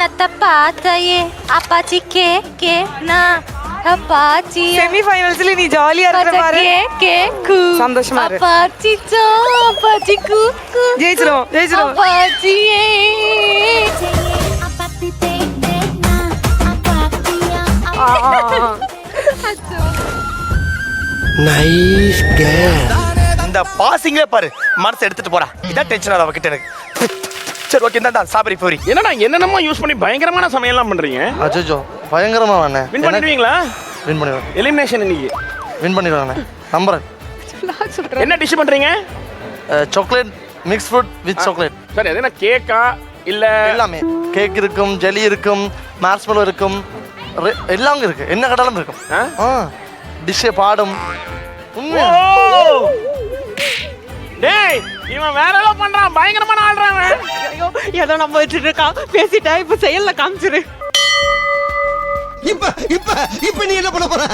அத்த பாத்தையே Apache K நான் Apache semi ஃபைனல்ஸ்ல நீ ஜாலியா இருக்க பாரு. கூ சந்தோஷமா இரு. அப்பாச்சி அப்பாச்சி கூ ஜெயிச்சிரும் ஜெயிச்சிரும். அப்பாச்சியே நைஸ் கேம். இந்த பாசிங்கே பாரு மனசை எடுத்துட்டு போறா. இதான் டென்ஷன் ஆகுது அவகிட்ட எனக்கு. சரி ஓகே இந்தாடா சாபரி பூரி. என்னடா என்னென்னமோ யூஸ் பண்ணி பயங்கரமான சமையல்லாம் பண்றீங்க. அச்சோ பயங்கரமா வேணே. வின் பண்ணிடுவீங்களா? வின் பண்ணிடுவேன். எலிமினேஷன் இன்னைக்கு வின் பண்ணிடுவாங்க நம்புறேன். என்ன டிஷ் பண்றீங்க? Chocolate mix fruit with chocolate. சரி அது என்ன கேக்கா இல்ல எல்லாமே கேக் இருக்கும், ஜெலி இருக்கும், மார்ஷ்மெலோ இருக்கும், எல்லாம் இருக்கு. என்ன கடலும் இருக்கும். டிஷ்ஷே பாடும். டேய் இவன் வேற ஏதோ பண்றான். பயங்கரமான ஆள்றான். ஐயோ ஏதோ நம்ம வச்சிட்டு இருக்கான். பேசிட்டா இப்ப செயல்ல காமிச்சிரு. இப்ப நீ என்ன பண்ண போற?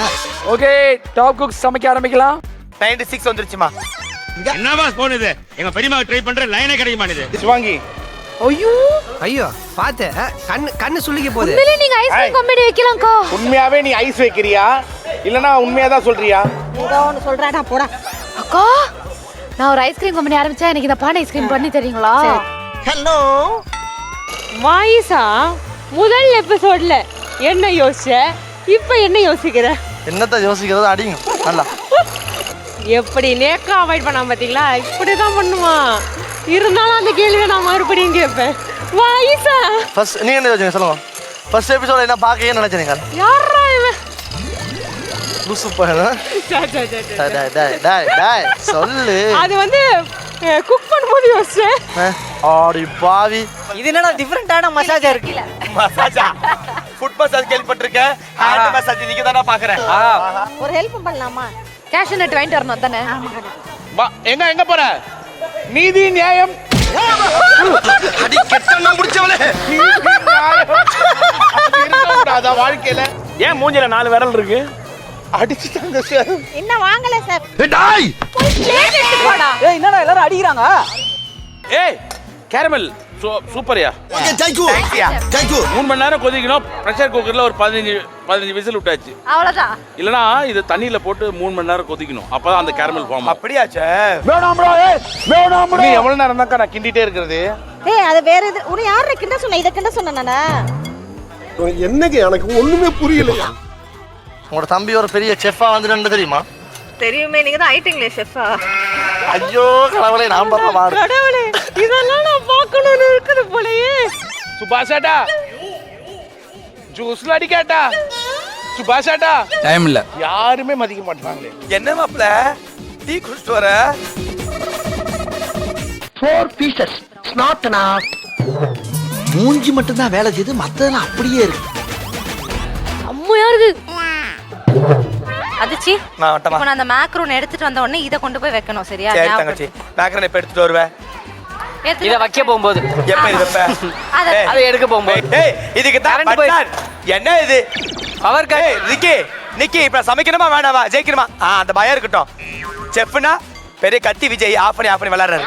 ஓகே டாப் குக்ஸ் சமைக்க ஆரம்பிக்கலாம். 96 வந்துருச்சுமா. என்னவா போனுது? எங்க பெரியம்மா ட்ரை பண்ற லைனே கிடைக்க மாட்டேது. சிவாங்கி ஐயோ பாத்து கண்ணு சுள்ளிக்க போகுது. உண்மையிலே நீங்க ஐஸ்கிரீம் காமெடி வைக்கலாம்க்கா. உண்மையாவே நீ ஐஸ் வைக்கிறியா இல்லனா உண்மையா தான் சொல்றியா? ஏதோ ஒன்னு சொல்றடா போடா. அக்கா நான் ஒரு ஐஸ்கிரீம் கம்பெனி ஆரம்பிச்சா எனக்கு இந்த பானை ஐஸ்கிரீம் பண்ணி தரீங்களா? ஹலோ மாயிசா, முதல் எபிசோட்ல என்ன யோசிச்ச, இப்ப என்ன யோசிக்கிற? என்னத்த யோசிக்கிறது அடிங்க நல்லா. எப்படி நேக்கா அவாய்ட் பண்ணாம பாத்தீங்களா? இப்படிதான் பண்ணுவான். இருந்தாலும் அந்த கேள்வியை நான் மறுபடியும் கேட்பேன். மாயிசா ஃபர்ஸ்ட் நீங்க என்ன யோசிச்சீங்க சொல்லுங்க. ஃபர்ஸ்ட் எபிசோட் என்ன பார்க்கவே நினைச்சீங்க? யாரா இவன்? லூசு பையனா? டேய் சொல்லு. அது வந்து குக் பண்ணும்போது யோசிச்சேன். ஆடி பாவி. இது என்னடா டிஃபரெண்டான மசாஜா இருக்கு. மசாஜா ஃபுட் மசாஜ் கேள்விப்பட்டிருக்கேன். ஹேண்ட் மசாஜ் நீங்க தான பாக்குறேன். ஒரு ஹெல்ப் பண்ணலாமா? கேஷ் நட் வாங்கிட்டு வரணும் தானே? வா எங்க போற? நீதி நியாயம் அடி கெட்டன முடிச்சவளே. அத வாழ்க்கையில ஏன் மூஞ்சில 4 விரல் இருக்கு? அடிச்சிட்டாங்க சார். என்ன வாங்கல சார். டேய் பிளேட் எடுத்து போடா. ஏய் என்னடா எல்லாரும் அடிக்குறாங்க? ஏய் கேரமல் சூப்பர்யா. Okay thank you thank you. 3 மணி நேரம் கொதிக்கணும். பிரஷர் குக்கர்ல ஒரு 15 விசில் விட்டாச்சு. அவ்வளவுதான். இல்லனா இது தண்ணியில போட்டு 3 மணி நேரம் கொதிக்கணும். அப்பதான் அந்த கேரமல் ஃபார்ம். அப்படியாச்சே. வேணாம் bro. வேணாம் bro. நீ எவ்வளவு நேரம் தான் நான் கிண்டிட்டே இருக்கிறது? ஏய் அது வேற இது. உன்னை யாரே கிண்ட சொன்ன? இத கிண்ட சொன்ன நானா? என்னங்க எனக்கு ஒண்ணுமே புரியலையா? உங்களோட தம்பி ஒரு பெரிய செஃப்பா வந்துட்டு தெரியுமா? தெரியுமே, நீங்க தான் ஐட்டிங்ல ஷெஃபா. ஐயோ கடவுளே நான் பண்ற மாடு. கடவுளே இதெல்லாம் நான் பார்க்கணும்னு இருக்குது போலயே. சுபாஷாடா ஜூஸ்ல அடிக்காட்டா. சுபாஷாடா டைம் இல்ல. யாருமே மதிக்க மாட்டாங்களே. என்ன மாப்ள டீ குடிச்சிட்டு வர? 4 pieces not enough. மூஞ்சி மட்டும் தான் வேலை செய்து மத்ததெல்லாம் அப்படியே இருக்கு. அம்மையா இருக்கு. அதுச்சி நான் வட்டமா. இப்போ நான் அந்த மேக்ரோன் எடுத்துட்டு வந்த உடனே இத கொண்டு போய் வைக்கணும் சரியா? சரி தங்கச்சி மேக்ரோன் எப்ப எடுத்துட்டு வருவே? இத வைக்க போகும்போது எப்ப இது வைப்ப? அதை எடுக்க போகும்போது. ஏய் இதுக்கு தான் பட்டார். என்ன இது? Power cut. ஏய் நிக்கி இப்ப சமைக்கணுமா வேணாமா? ஜெயிக்கணுமா? அந்த பயம் இருக்கட்டும். செஃப்னா பெரிய கத்தி விஜய் ஆஃப் பண்ணி விளையாடுறாரு.